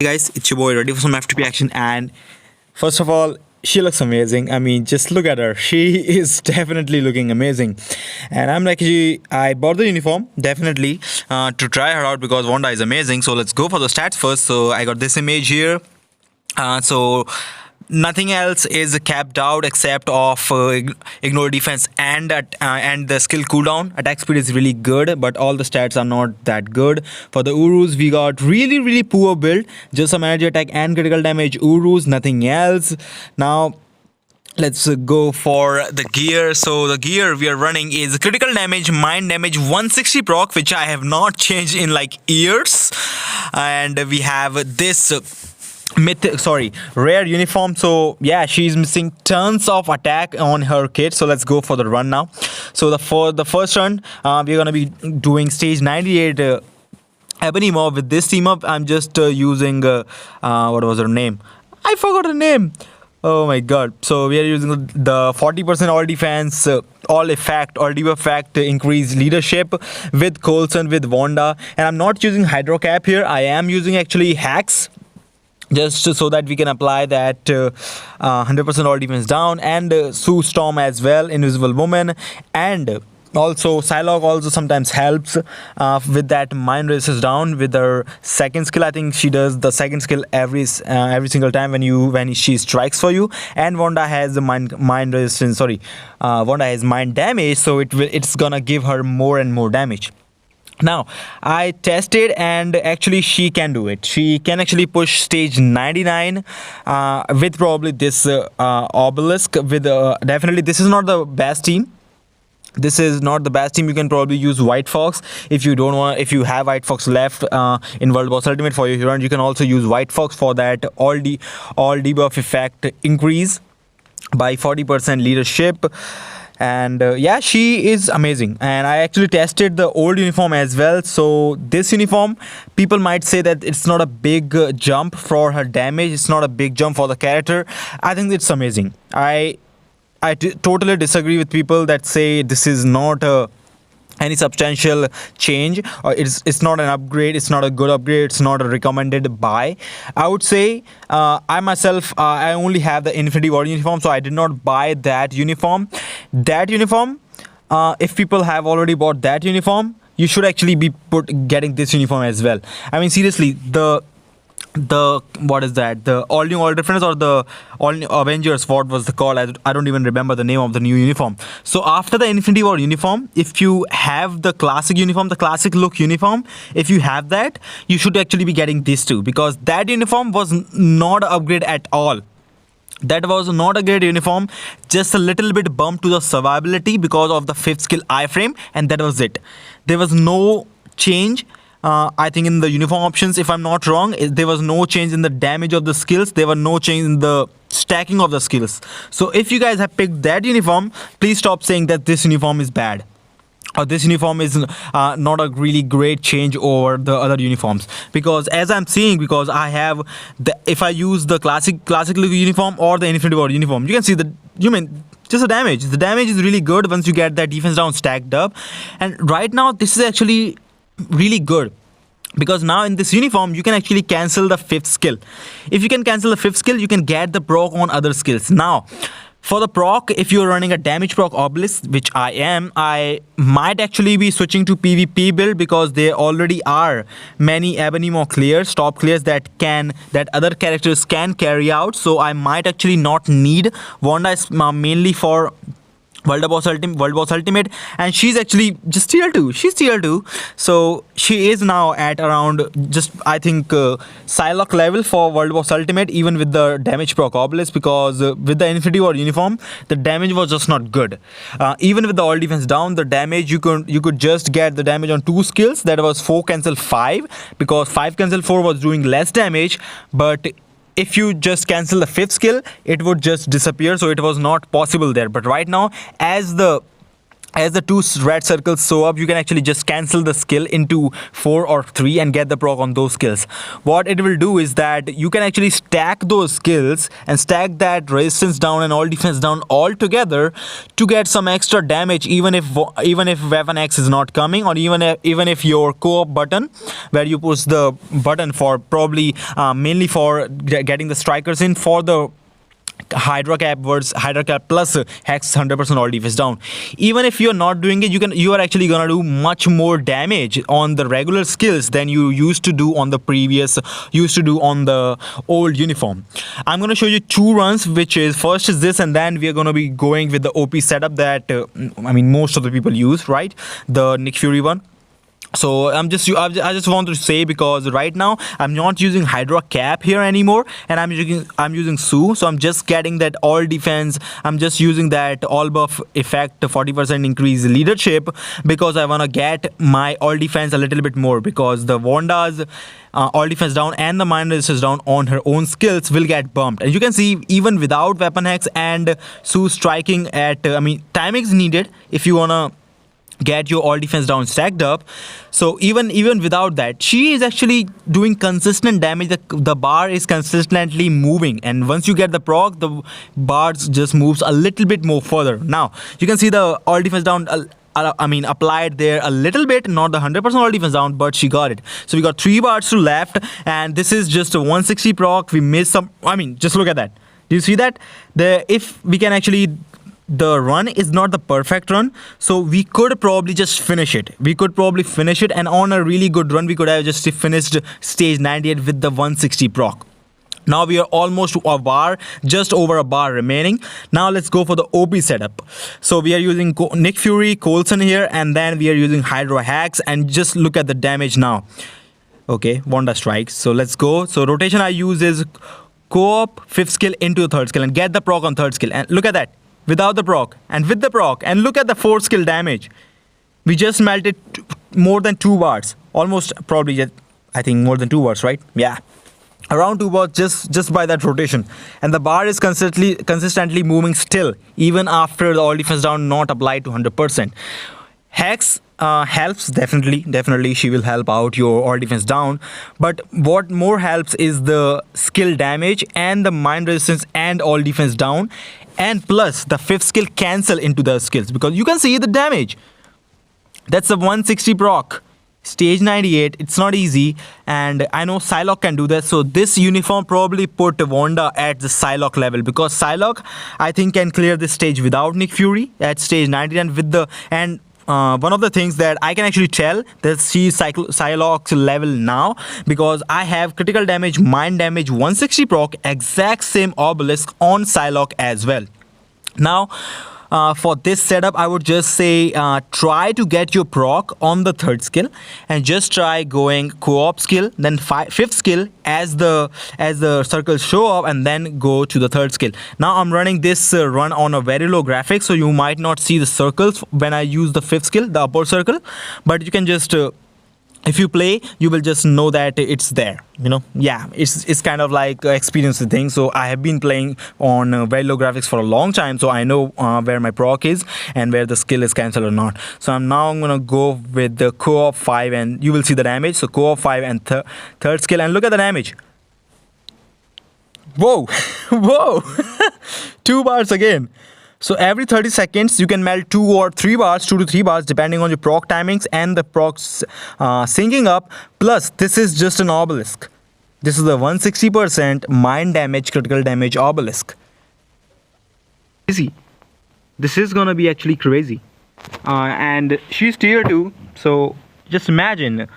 Hey guys, it's your boy ready for some FTP action. And first of all, she looks amazing. I mean, just look at her. She is definitely looking amazing. And I bought the uniform definitely to try her out because Wanda is amazing. So let's go for the stats first. So I got this image here. So nothing else is capped out except of ignore defense and the skill cooldown. Attack speed is really good, but all the stats are not that good. For the Urus, we got really poor build, just some energy attack and critical damage Urus, nothing else. Now let's go for the gear. So the gear we are running is critical damage, mind damage, 160 proc, which I have not changed in like years. And we have this rare uniform. So yeah, she's missing tons of attack on her kit. So let's go for the run now. So for the first run, we're gonna be doing stage 98 ebony mob with this team up. I'm just using what was her name? I forgot her name. Oh my god. So we are using the 40% all defense, all effect, all debuff effect, increase leadership with Coulson, with Wanda. And I'm not using hydro cap here. I am using actually hacks, just so that we can apply that 100% all defense down, and Sue Storm as well, invisible woman, and also Psylocke also sometimes helps with that mind resist down with her second skill. I think she does the second skill every single time when she strikes for you. And Wanda has the mind resistance. Wanda has mind damage, so it's gonna give her more and more damage. Now I tested and actually she can do it. She can actually push stage 99 with probably this obelisk with definitely this is not the best team. This is not the best team. You can probably use White Fox if you don't want. If you have White Fox left in World Boss Ultimate for your hero, and you can also use White Fox for that all debuff effect increase by 40% leadership. And yeah, she is amazing. And I actually tested the old uniform as well. So this uniform, people might say that it's not a big jump for her damage, it's not a big jump for the character. I think it's amazing. I totally disagree with people that say this is not any substantial change, or it's not an upgrade, it's not a good upgrade, it's not a recommended buy. I would say I myself I only have the Infinity War uniform, so I did not buy that uniform. If people have already bought that uniform, you should actually be getting this uniform as well. I mean, seriously, the what is that, the all new all difference, or the all new Avengers, what was the call? I don't even remember the name of the new uniform. So after the Infinity War uniform, if you have the classic uniform, the classic look uniform, if you have that, you should actually be getting this too, because that uniform was not an upgrade at all. That was not a great uniform, just a little bit bump to the survivability because of the 5th skill iframe, and that was it. There was no change. I think in the uniform options, if I'm not wrong, there was no change in the damage of the skills. There were no change in the stacking of the skills. So if you guys have picked that uniform, please stop saying that this uniform is bad, or this uniform is not a really great change over the other uniforms. Because as I'm seeing, because I have if I use the classic uniform or the Infinity War uniform, you can see just the damage. The damage is really good once you get that defense down stacked up. And right now this is actually really good, because now in this uniform you can actually cancel the 5th skill. If you can cancel the 5th skill, you can get the proc on other skills. Now for the proc, if you're running a damage proc obelisk, which I am, I might actually be switching to PvP build, because there already are many ebony mob clears, top clears that other characters can carry out. So I might actually not need Wanda mainly for World Boss Ultimate, and she's actually just tier 2. She's tier 2, so she is now at around just, I think, Psylocke level for World Boss Ultimate, even with the damage proc obelisk, because with the Infinity War uniform, the damage was just not good. Even with the all defense down, the damage you could just get the damage on 2 skills. That was 4 cancel 5, because 5 cancel 4 was doing less damage, but if you just cancel the 5th skill, it would just disappear. So it was not possible there. But right now, as the as the two red circles show up, you can actually just cancel the skill into 4 or 3 and get the proc on those skills. What it will do is that you can actually stack those skills and stack that resistance down and all defense down all together to get some extra damage, even if weapon X is not coming, or even if your co-op button, where you push the button for probably mainly for getting the strikers in for the Hydra cap plus Hex 100% all defense down. Even if you're not doing it, you are actually gonna do much more damage on the regular skills than you used to do on the old uniform. I'm gonna show you 2 runs, which is first is this, and then we are gonna be going with the OP setup that most of the people use, right? The Nick Fury one. So I just want to say, because right now I'm not using Hydra cap here anymore, and I'm using Sue. So I'm just getting that all defense. I'm just using that all buff effect, 40% increase leadership, because I want to get my all defense a little bit more, because the Wanda's all defense down and the mind resistance down on her own skills will get bumped. And you can see, even without weapon hacks and Sue striking at timing is needed if you wanna get your all defense down stacked up. So even without that, she is actually doing consistent damage. The bar is consistently moving, and once you get the proc, the bars just moves a little bit more further. Now you can see the all defense down applied there a little bit, not the 100% all defense down, but she got it. So we got 3 bars to left, and this is just a 160 proc. We missed some. Just look at that. Do you see that? If we can actually, the run is not the perfect run, so we could probably just finish it. And on a really good run, we could have just finished stage 98 with the 160 proc. Now we are almost a bar, just over a bar remaining. Now let's go for the OP setup. So we are using Nick Fury, Coulson here, and then we are using Hydra hacks, and just look at the damage now. Okay, Wanda strikes. So let's go. So rotation I use is co-op 5th skill into the 3rd skill and get the proc on 3rd skill. And look at that. Without the proc and with the proc, and look at the 4th skill damage. We just melted more than 2 bars, almost, probably, I think more than 2 bars, right? Yeah, around 2 bars just by that rotation. And the bar is consistently moving still, even after the all defense down not applied to 100%. Hex helps, definitely she will help out your all defense down, but what more helps is the skill damage and the mind resistance and all defense down, and plus the 5th skill cancel into the skills, because you can see the damage. That's a 160 proc, stage 98. It's not easy, and I know Psylocke can do that. So this uniform probably put Wanda at the Psylocke level, because Psylocke, I think, can clear this stage without Nick Fury at stage 90, and with the one of the things that I can actually tell that she's Psylocke's level now, because I have critical damage, mind damage, 160 proc, exact same obelisk on Psylocke as well. Now for this setup, I would just say try to get your proc on the 3rd skill, and just try going co-op skill, then 5th skill as the circles show up, and then go to the 3rd skill. Now I'm running this run on a very low graphics, so you might not see the circles when I use the 5th skill, the upper circle, but you can just if you play, you will just know that it's there. Yeah, it's kind of like experience thing. So I have been playing on very low graphics for a long time, so I know where my proc is and where the skill is cancelled or not. So I'm gonna go with the co-op 5, and you will see the damage. So co-op 5 and 3rd skill, and look at the damage. Whoa. Whoa. 2 bars again. So every 30 seconds you can melt 2 or 3 bars, 2 to 3 bars, depending on your proc timings and the procs syncing up. Plus this is just an obelisk. This is a 160% mind damage, critical damage obelisk. Crazy. This is gonna be actually crazy. And she's tier 2, so just imagine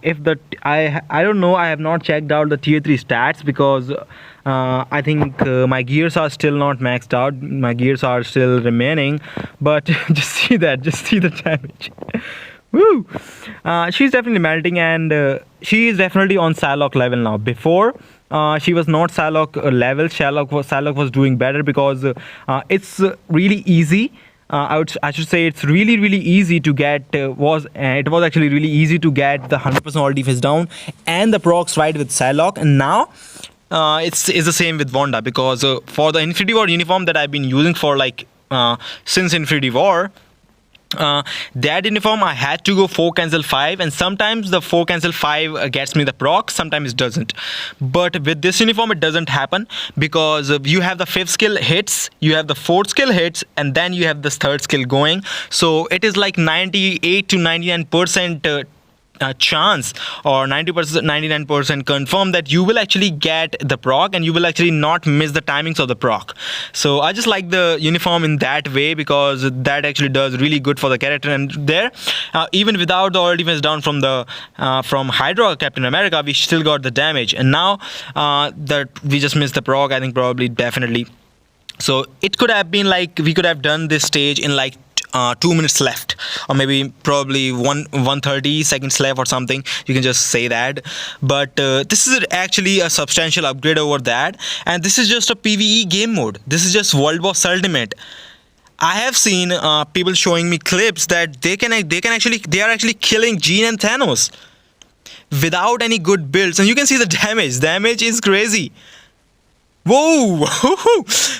if I don't know, I have not checked out the tier 3 stats, because I think my gears are still not maxed out. My gears are still remaining, but just see the damage. Woo! She's definitely melting, and she is definitely on Psylocke level now. Before she was not Psylocke level. Psylocke was doing better, because it's really easy. I should say it's really easy to get. It was actually really easy to get the 100% all defense down and the procs right with Psylocke. And now it's the same with Wanda, because for the Infinity War uniform that I've been using for since Infinity War, That uniform I had to go 4 cancel 5, and sometimes the 4 cancel 5 gets me the proc, sometimes it doesn't. But with this uniform it doesn't happen, because you have the 5th skill hits, you have the 4th skill hits, and then you have this 3rd skill going. So it is like 98 to 99% chance, or 90%, 99% confirm that you will actually get the proc, and you will actually not miss the timings of the proc. So I just like the uniform in that way, because that actually does really good for the character. And there, even without the all defense down from the from Hydra Captain America, we still got the damage. And now that we just missed the proc, I think probably definitely. So it could have been like we could have done this stage in like 2 minutes left, or maybe probably 130 seconds left or something. You can just say that. But this is actually a substantial upgrade over that, and this is just a PvE game mode. This is just World Boss Ultimate. I have seen people showing me clips that they are actually killing Jean and Thanos without any good builds, and you can see the damage. Damage is crazy. Whoa!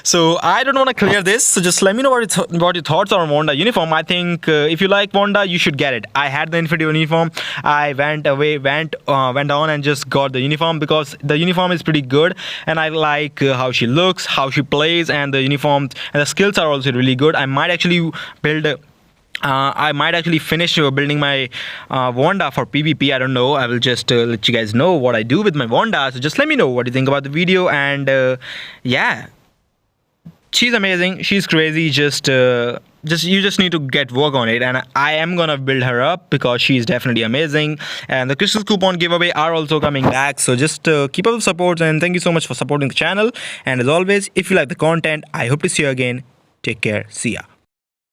So I don't want to clear this. So just let me know what your thoughts are on Wanda uniform. I think if you like Wanda, you should get it. I had the Infinity uniform. I went on and just got the uniform, because the uniform is pretty good, and I like how she looks, how she plays, and the uniform and the skills are also really good. I might actually finish building my Wanda for PvP. I don't know. I will just let you guys know what I do with my Wanda. So just let me know what you think about the video. And yeah, she's amazing. She's crazy. You just need to get work on it. And I am gonna build her up, because she's definitely amazing. And the crystals coupon giveaway are also coming back. So just keep up the support, and thank you so much for supporting the channel. And as always, if you like the content, I hope to see you again. Take care. See ya.